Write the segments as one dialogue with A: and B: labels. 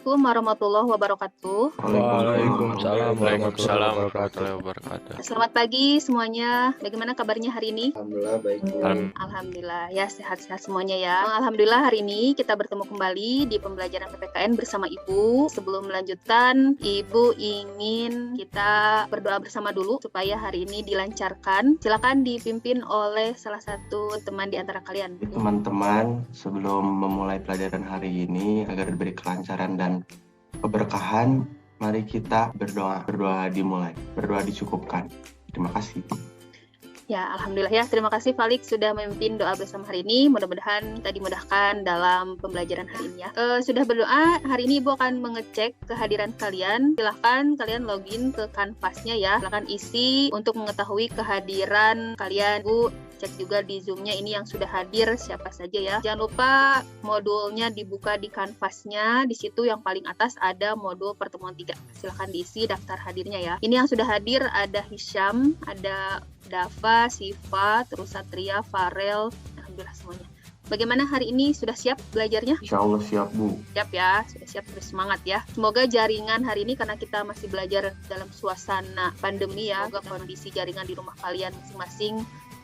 A: Assalamualaikum warahmatullahi wabarakatuh.
B: Waalaikumsalam
C: Waalaikumsalam
B: warahmatullahi
C: warahmatullahi
B: wabarakatuh.
C: wabarakatuh.
A: Selamat pagi semuanya. Bagaimana kabarnya hari ini?
D: Alhamdulillah baik Bu.
A: Alhamdulillah ya, sehat-sehat semuanya ya. Alhamdulillah hari ini kita bertemu kembali di pembelajaran PPKN bersama Ibu. Sebelum melanjutkan, Ibu ingin kita berdoa bersama dulu supaya hari ini dilancarkan. Silakan dipimpin oleh salah satu teman di antara kalian.
D: Teman-teman, sebelum memulai pelajaran hari ini agar diberi kelancaran dan keberkahan, mari kita berdoa. Berdoa dimulai, berdoa dicukupkan. Terima kasih.
A: Ya, Alhamdulillah ya. Terima kasih Falik sudah memimpin doa bersama hari ini. Mudah-mudahan kita dimudahkan dalam pembelajaran hari ini ya. Sudah berdoa, hari ini Ibu akan mengecek kehadiran kalian. Silahkan kalian login ke kanvasnya ya. Silahkan isi untuk mengetahui kehadiran kalian. Bu, cek juga di Zoom-nya ini yang sudah hadir siapa saja ya. Jangan lupa modulnya dibuka di kanvasnya. Di situ yang paling atas ada modul pertemuan 3. Silahkan diisi daftar hadirnya ya. Ini yang sudah hadir ada Hisham, ada Dava, Siva, terus Satria, Farel, alhamdulillah semuanya. Bagaimana hari ini, sudah siap belajarnya?
D: Insya Allah siap Bu.
A: Siap ya, sudah siap, terus semangat ya. Semoga jaringan hari ini, karena kita masih belajar dalam suasana pandemi ya, semoga kondisi jaringan di rumah kalian masing-masing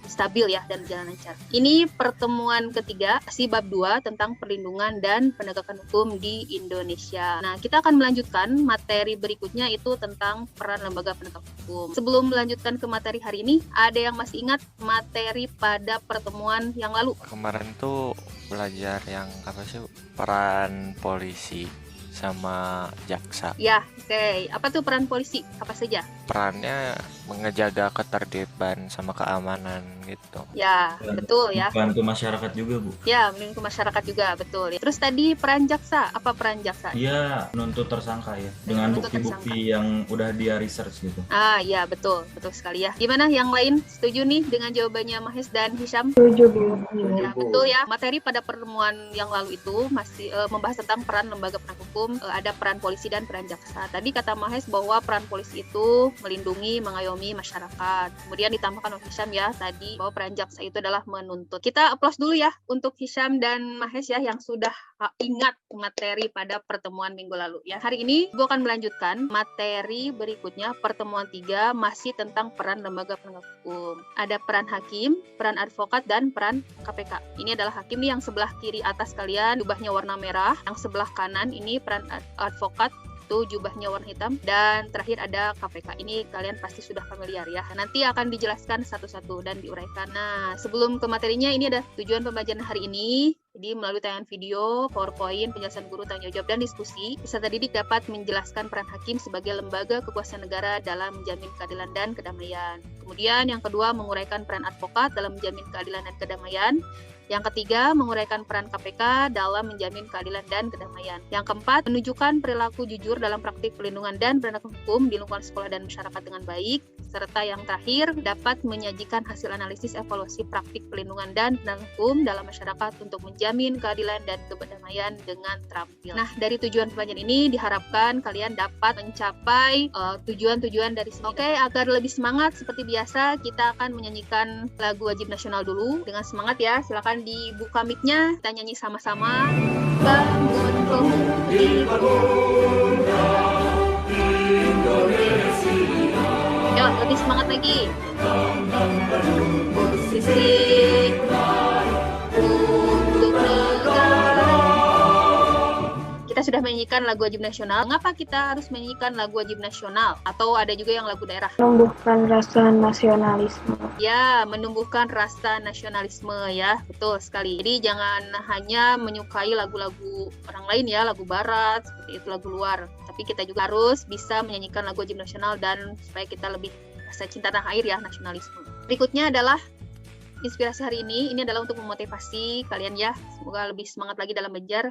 A: stabil ya dan berjalan lancar. Ini pertemuan ketiga, bab 2 tentang perlindungan dan penegakan hukum di Indonesia. Nah, kita akan melanjutkan materi berikutnya itu tentang peran lembaga penegak hukum. Sebelum melanjutkan ke materi hari ini, ada yang masih ingat materi pada pertemuan yang lalu?
C: Kemarin tuh belajar yang apa sih, peran polisi sama jaksa.
A: Ya, oke. Apa tuh peran polisi? Apa saja?
C: Perannya mengejaga ketertiban sama keamanan gitu.
A: Ya, betul ya.
B: Bantu masyarakat juga, Bu.
A: Ya, melindungi masyarakat juga, betul. Terus tadi peran jaksa, apa peran jaksa?
B: Dia menuntut tersangka ya, dengan
A: Menuntut
B: bukti-bukti yang udah dia research gitu.
A: Ah, ya, betul sekali ya. Gimana yang lain? Setuju nih dengan jawabannya Mahes dan Hisham?
E: Setuju, Bu.
A: Ya, betul ya. Materi pada pertemuan yang lalu itu masih membahas tentang peran lembaga penegak hukum. Ada peran polisi dan peran jaksa. Tadi kata Mahes bahwa peran polisi itu melindungi, mengayomi masyarakat. Kemudian ditambahkan oleh Hisham ya tadi bahwa peran jaksa itu adalah menuntut. Kita aplaus dulu ya untuk Hisham dan Mahes ya yang sudah ingat materi pada pertemuan minggu lalu ya. Hari ini gue akan melanjutkan materi berikutnya, pertemuan 3 masih tentang peran lembaga penegak hukum. Ada peran hakim, peran advokat, dan peran KPK. Ini adalah hakim nih yang sebelah kiri atas kalian jubahnya warna merah, yang sebelah kanan ini peran advokat itu jubahnya warna hitam, dan terakhir ada KPK. Ini kalian pasti sudah familiar ya. Nanti akan dijelaskan satu-satu dan diuraikan. Nah, sebelum ke materinya, ini ada tujuan pembelajaran hari ini. Jadi melalui tayangan video, PowerPoint, penjelasan guru, tanya jawab, dan diskusi, peserta didik dapat menjelaskan peran hakim sebagai lembaga kekuasaan negara dalam menjamin keadilan dan kedamaian. Kemudian yang kedua, menguraikan peran advokat dalam menjamin keadilan dan kedamaian. Yang ketiga, menguraikan peran KPK dalam menjamin keadilan dan kedamaian. Yang keempat, menunjukkan perilaku jujur dalam praktik perlindungan dan penegakan hukum di lingkungan sekolah dan masyarakat dengan baik. Serta yang terakhir, dapat menyajikan hasil analisis evaluasi praktik perlindungan dan penegakan hukum dalam masyarakat untuk menjamin keadilan dan kedamaian dengan terampil. Nah, dari tujuan pembelajaran ini diharapkan kalian dapat mencapai tujuan-tujuan dari sini. Oke, agar lebih semangat seperti biasa, kita akan menyanyikan lagu wajib nasional dulu. Dengan semangat ya, silakan dibuka mic-nya, kita nyanyi sama-sama. Bangun Indonesia. Yuk, lebih semangat lagi. Posisi untuk negara. Kita sudah menyanyikan lagu wajib nasional. Mengapa kita harus menyanyikan lagu wajib nasional? Atau ada juga yang lagu daerah?
E: Menumbuhkan rasa nasionalisme.
A: Ya, menumbuhkan rasa nasionalisme ya, betul sekali. Jadi jangan hanya menyukai lagu-lagu orang lain ya, lagu barat, seperti itu lagu luar. Tapi kita juga harus bisa menyanyikan lagu wajib nasional dan supaya kita lebih rasa cinta tanah air ya, nasionalisme. Berikutnya adalah inspirasi hari ini adalah untuk memotivasi kalian ya, semoga lebih semangat lagi dalam belajar.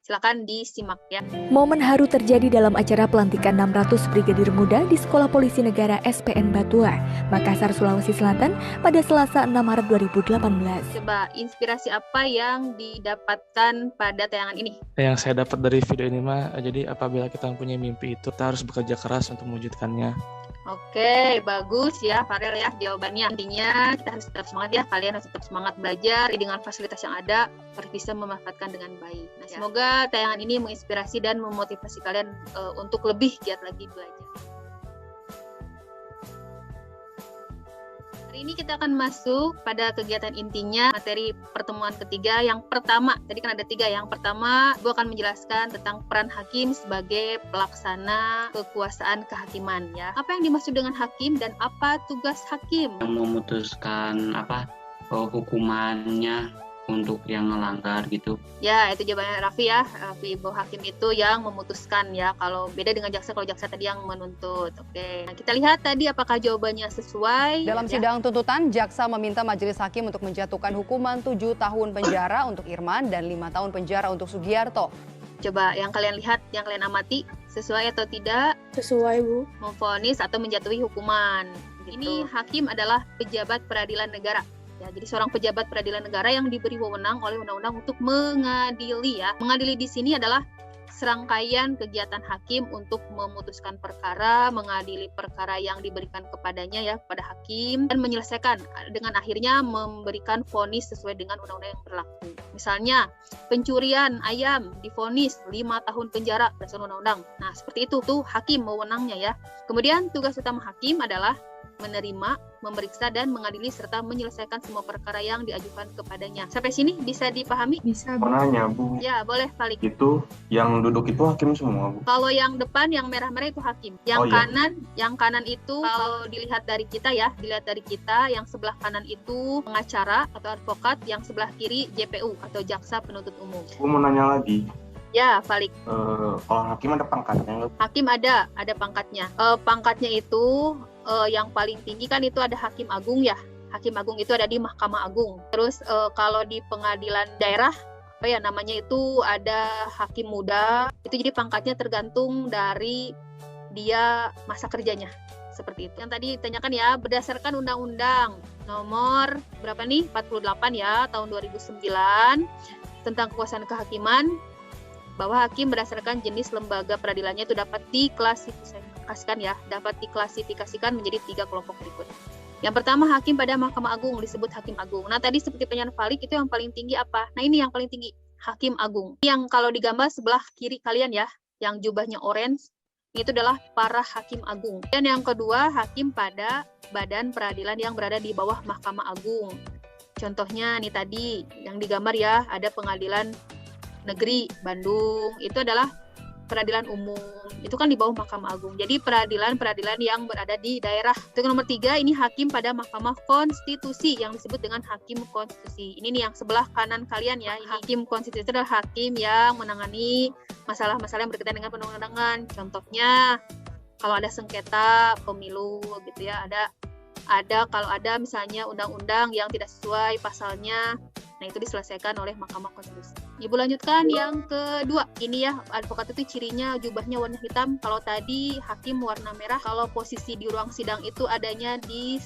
A: Silakan disimak ya.
F: Momen haru terjadi dalam acara pelantikan 600 Brigadir Muda di Sekolah Polisi Negara SPN Batua, Makassar, Sulawesi Selatan pada Selasa 6 Maret 2018.
A: Coba inspirasi apa yang didapatkan pada tayangan ini?
G: Yang saya dapat dari video ini jadi apabila kita mempunyai mimpi itu, kita harus bekerja keras untuk mewujudkannya.
A: Oke, bagus ya Farel ya jawabannya. Intinya kita harus tetap semangat ya, kalian harus tetap semangat belajar dengan fasilitas yang ada, harus bisa memanfaatkan dengan baik. Nah, semoga tayangan ini menginspirasi dan memotivasi kalian untuk lebih giat lagi belajar. Hari ini kita akan masuk pada kegiatan intinya materi pertemuan ketiga. Yang pertama, tadi kan ada 3. Yang pertama, gue akan menjelaskan tentang peran hakim sebagai pelaksana kekuasaan kehakiman ya. Apa yang dimaksud dengan hakim dan apa tugas hakim?
G: Yang memutuskan hukumannya untuk yang melanggar gitu.
A: Ya, itu jawabannya Raffi ya. Raffi, bahwa hakim itu yang memutuskan ya. Kalau beda dengan jaksa, kalau jaksa tadi yang menuntut. Oke, nah, kita lihat tadi apakah jawabannya sesuai.
H: Dalam sidang tuntutan, jaksa meminta majelis hakim untuk menjatuhkan hukuman 7 tahun penjara untuk Irman dan 5 tahun penjara untuk Sugiarto.
A: Coba yang kalian lihat, yang kalian amati, sesuai atau tidak?
E: Sesuai, Bu.
A: Memvonis atau menjatuhi hukuman. Ini hakim adalah pejabat peradilan negara. Ya, jadi seorang pejabat peradilan negara yang diberi wewenang oleh undang-undang untuk mengadili ya. Mengadili di sini adalah serangkaian kegiatan hakim untuk memutuskan perkara, mengadili perkara yang diberikan kepadanya ya, kepada hakim, dan menyelesaikan dengan akhirnya memberikan vonis sesuai dengan undang-undang yang berlaku. Misalnya, pencurian ayam divonis 5 tahun penjara berdasarkan undang-undang. Nah, seperti itu tuh hakim wewenangnya ya. Kemudian tugas utama hakim adalah menerima, memeriksa, dan mengadili serta menyelesaikan semua perkara yang diajukan kepadanya. Sampai sini bisa dipahami?
E: Bisa,
D: Mau nanya, Bu.
A: Ya, boleh Falik.
D: Itu yang duduk itu hakim semua, Bu?
A: Kalau yang depan, yang merah-merah itu hakim. Yang kanan itu kalau dilihat dari kita ya, yang sebelah kanan itu pengacara atau advokat, yang sebelah kiri JPU atau jaksa penuntut umum.
D: Gue mau nanya lagi.
A: Ya, Falik.
D: Kalau hakim ada pangkatnya nggak?
A: Hakim ada pangkatnya. Pangkatnya itu yang paling tinggi kan itu ada Hakim Agung ya. Hakim Agung itu ada di Mahkamah Agung. Terus kalau di pengadilan daerah, namanya itu ada Hakim Muda. Itu jadi pangkatnya tergantung dari dia masa kerjanya. Seperti itu. Yang tadi ditanyakan ya, berdasarkan Undang-Undang nomor berapa nih? 48 ya, tahun 2009 tentang kekuasaan kehakiman, bahwa hakim berdasarkan jenis lembaga peradilannya itu dapat diklasifikasikan menjadi 3 kelompok berikut. Yang pertama, hakim pada Mahkamah Agung disebut Hakim Agung. Nah, tadi seperti pertanyaan Falik, itu yang paling tinggi apa? Nah, ini yang paling tinggi, Hakim Agung. Yang kalau digambar sebelah kiri kalian ya, yang jubahnya orange, itu adalah para Hakim Agung. Dan yang kedua, hakim pada badan peradilan yang berada di bawah Mahkamah Agung. Contohnya nih tadi yang digambar ya, ada Pengadilan Negeri Bandung, itu adalah peradilan umum, itu kan di bawah Mahkamah Agung. Jadi peradilan yang berada di daerah. Itu nomor 3, ini hakim pada Mahkamah Konstitusi yang disebut dengan Hakim Konstitusi. Ini nih yang sebelah kanan kalian ya. Ini Hakim Konstitusi itu adalah hakim yang menangani masalah-masalah yang berkaitan dengan perundang-undangan. Contohnya kalau ada sengketa pemilu gitu ya, ada kalau ada misalnya undang-undang yang tidak sesuai pasalnya, nah itu diselesaikan oleh Mahkamah Konstitusi. Ibu lanjutkan yang kedua, ini ya, advokat itu cirinya jubahnya warna hitam, kalau tadi hakim warna merah, kalau posisi di ruang sidang itu adanya di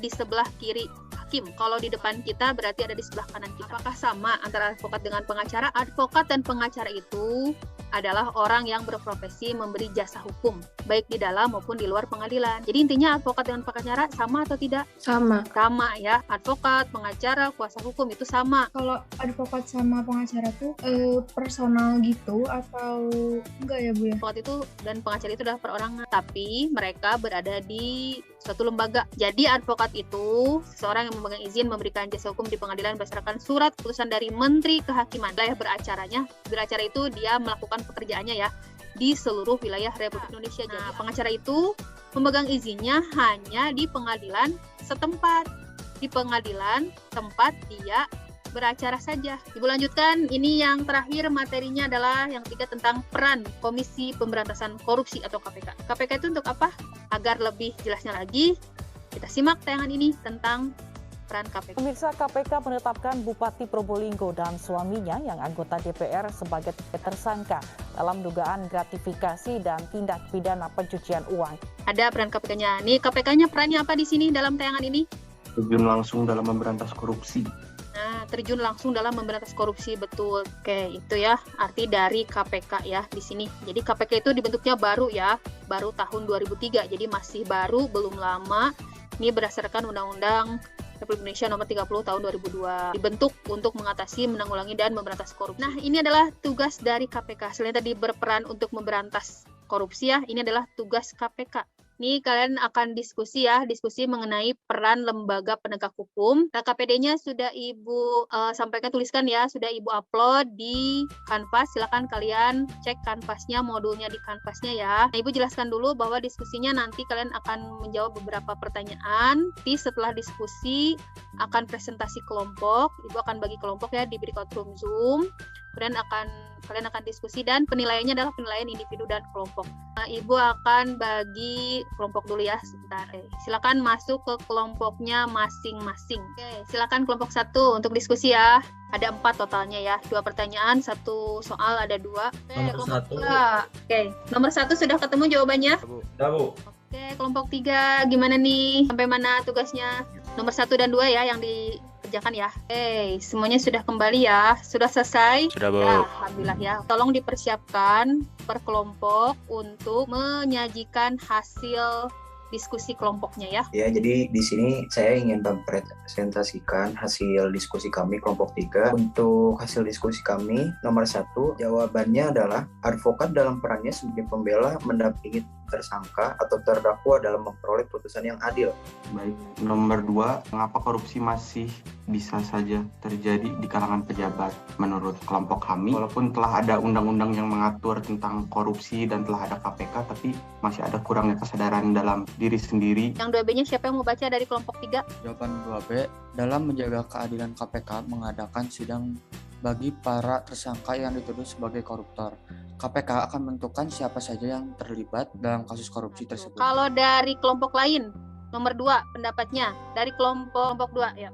A: sebelah kiri hakim, kalau di depan kita berarti ada di sebelah kanan kita. Apakah sama antara advokat dengan pengacara? Advokat dan pengacara itu adalah orang yang berprofesi memberi jasa hukum, baik di dalam maupun di luar pengadilan. Jadi intinya advokat dengan pengacara sama atau tidak?
E: Sama.
A: Sama ya, advokat, pengacara, kuasa hukum itu sama.
I: Kalau advokat sama pengacara tuh personal gitu atau enggak ya, Bu ya?
A: Advokat itu dan pengacara itu adalah perorangan, tapi mereka berada di suatu lembaga. Jadi advokat itu seseorang yang memegang izin memberikan jasa hukum di pengadilan berdasarkan surat keputusan dari Menteri Kehakiman. Wilayah beracara itu dia melakukan pekerjaannya ya di seluruh wilayah Republik Indonesia. Nah, pengacara itu memegang izinnya hanya di pengadilan setempat. Di pengadilan tempat dia beracara saja. Ibu lanjutkan, ini yang terakhir materinya adalah yang 3 tentang peran Komisi Pemberantasan Korupsi atau KPK. KPK itu untuk apa? Agar lebih jelasnya lagi, kita simak tayangan ini tentang peran KPK.
J: Pemirsa, KPK menetapkan Bupati Probolinggo dan suaminya yang anggota DPR sebagai tersangka dalam dugaan gratifikasi dan tindak pidana pencucian uang.
A: Ada peran KPK-nya. Nih, KPK-nya perannya apa di sini dalam tayangan ini?
D: Terjun langsung dalam memberantas korupsi.
A: Nah, terjun langsung dalam memberantas korupsi. Betul. Oke, itu ya arti dari KPK ya di sini. Jadi KPK itu dibentuknya baru ya, baru tahun 2003. Jadi masih baru, belum lama. Ini berdasarkan Undang-Undang Republik Indonesia Nomor 30 Tahun 2002. Dibentuk untuk mengatasi, menanggulangi, dan memberantas korupsi. Nah, ini adalah tugas dari KPK. Selain tadi berperan untuk memberantas korupsi ya, ini adalah tugas KPK. Ini kalian akan diskusi mengenai peran lembaga penegak hukum. Nah, KPD-nya sudah Ibu sampaikan, tuliskan ya, sudah Ibu upload di Canvas. Silakan kalian cek Canvas-nya, modulnya di Canvas-nya ya. Nah, Ibu jelaskan dulu bahwa diskusinya nanti kalian akan menjawab beberapa pertanyaan. Nanti setelah diskusi akan presentasi kelompok. Ibu akan bagi kelompok ya di breakout room Zoom. Kemudian kalian akan diskusi dan penilaiannya adalah penilaian individu dan kelompok. Nah, Ibu akan bagi kelompok dulu ya sebentar. Silakan masuk ke kelompoknya masing-masing. Oke, silakan kelompok 1 untuk diskusi ya. Ada 4 totalnya ya. 2 pertanyaan, 1 soal, ada 2.
B: Nomor 1.
A: Oke, nomor 1 sudah ketemu jawabannya?
B: Sudah, Bu.
A: Oke, kelompok 3 gimana nih? Sampai mana tugasnya? Nomor 1 dan 2 ya yang dikerjakan ya. Oke, semuanya sudah kembali ya. Sudah selesai?
C: Sudah, Bu.
A: Ya, alhamdulillah ya. Tolong dipersiapkan per kelompok untuk menyajikan hasil diskusi kelompoknya ya.
K: Ya, jadi di sini saya ingin mempresentasikan hasil diskusi kami kelompok 3. Untuk hasil diskusi kami, nomor 1, jawabannya adalah advokat dalam perannya sebagai pembela mendampingi tersangka atau terdakwa dalam memperoleh putusan yang adil.
D: Baik, nomor 2, mengapa korupsi masih bisa saja terjadi di kalangan pejabat? Menurut kelompok kami, walaupun telah ada undang-undang yang mengatur tentang korupsi dan telah ada KPK, tapi masih ada kurangnya kesadaran dalam diri sendiri.
A: Yang 2B-nya siapa yang mau baca dari kelompok 3?
L: Jawaban 2B, dalam menjaga keadilan KPK mengadakan sidang bagi para tersangka yang dituduh sebagai koruptor. KPK akan menentukan siapa saja yang terlibat dalam kasus korupsi tersebut.
A: Kalau dari kelompok lain, nomor 2 pendapatnya dari kelompok 2 ya.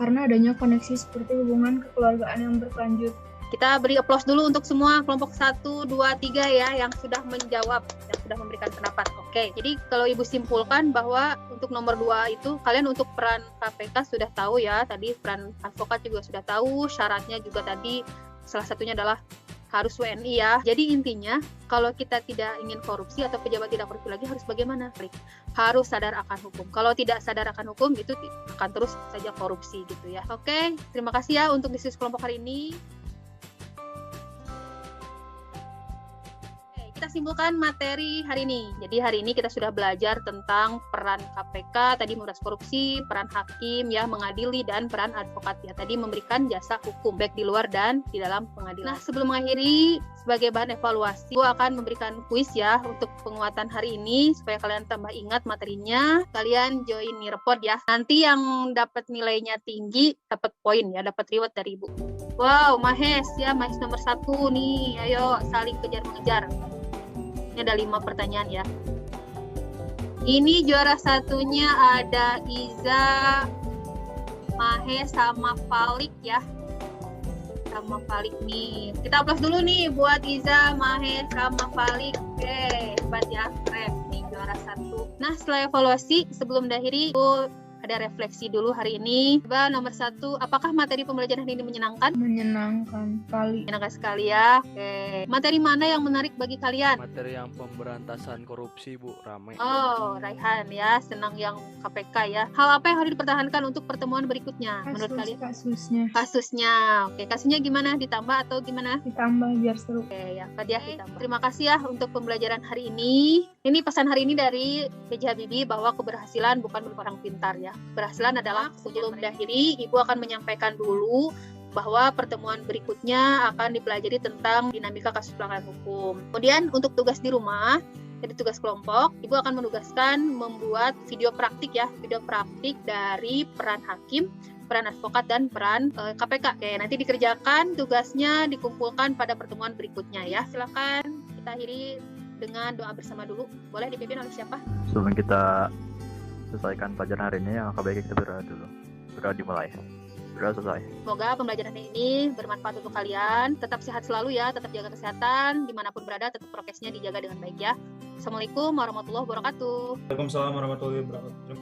I: Karena adanya koneksi seperti hubungan kekeluargaan yang berlanjut.
A: Kita beri aplaus dulu untuk semua kelompok 1, 2, 3 ya yang sudah menjawab, yang sudah memberikan pendapat. Oke, jadi kalau Ibu simpulkan bahwa untuk nomor 2 itu kalian untuk peran KPK sudah tahu ya, tadi peran advokat juga sudah tahu, syaratnya juga tadi salah satunya adalah harus WNI ya. Jadi intinya kalau kita tidak ingin korupsi atau pejabat tidak korupsi lagi harus bagaimana? Harus sadar akan hukum. Kalau tidak sadar akan hukum itu akan terus saja korupsi gitu ya. Oke, terima kasih ya untuk diskusi kelompok hari ini. Kita simpulkan materi hari ini. Jadi hari ini kita sudah belajar tentang peran KPK, tadi memberantas korupsi, peran hakim ya mengadili, dan peran advokat ya tadi memberikan jasa hukum baik di luar dan di dalam pengadilan. Nah, sebelum mengakhiri sebagai bahan evaluasi, gue akan memberikan kuis ya untuk penguatan hari ini supaya kalian tambah ingat materinya. Kalian join Nirpod ya. Nanti yang dapat nilainya tinggi dapat poin ya, dapat reward dari Ibu. Wow, Mahes ya, Mahes nomor 1 nih. Ayo saling kejar-mengejar. Ini ada 5 pertanyaan ya. Ini juara satunya ada Iza, Mahe, sama Falik ya. Sama Falik nih. Kita aplaus dulu nih buat Iza, Mahe, sama Falik. Oke, hebat ya. Keren nih juara 1. Nah, setelah evaluasi, sebelum mengakhiri, ada refleksi dulu hari ini. Coba nomor 1, apakah materi pembelajaran ini menyenangkan?
I: Menyenangkan sekali.
A: Menyenangkan sekali ya. Oke. Materi mana yang menarik bagi kalian?
M: Materi yang pemberantasan korupsi, Bu, ramai.
A: Oh, Raihan ya, senang yang KPK ya. Hal apa yang harus dipertahankan untuk pertemuan berikutnya? Menurut kalian? Kasusnya. Oke, kasusnya gimana? Ditambah atau gimana?
I: Ditambah biar seru.
A: Oke, ya, Fadiah ditambah. Terima kasih ya untuk pembelajaran hari ini. Ini pesan hari ini dari B.J. Habibie bahwa keberhasilan bukan milik orang pintar ya. Keberhasilan adalah sebelum mengakhiri, Ibu akan menyampaikan dulu bahwa pertemuan berikutnya akan dipelajari tentang dinamika kasus pelanggaran hukum. Kemudian untuk tugas di rumah, jadi tugas kelompok, Ibu akan menugaskan membuat video praktik ya, video praktik dari peran hakim, peran advokat, dan peran KPK. Oke, nanti dikerjakan, tugasnya dikumpulkan pada pertemuan berikutnya ya. Silakan kita akhiri dengan doa bersama dulu. Boleh dipimpin oleh siapa?
N: Sebelum kita selesaikan pelajaran hari ini, yang baiknya kita berdoa dulu. Berdoa dimulai. Berdoa selesai.
A: Semoga pembelajaran ini bermanfaat untuk kalian. Tetap sehat selalu ya, tetap jaga kesehatan. Dimanapun berada, tetap prokesnya dijaga dengan baik ya. Assalamualaikum warahmatullahi wabarakatuh.
B: Waalaikumsalam warahmatullahi wabarakatuh.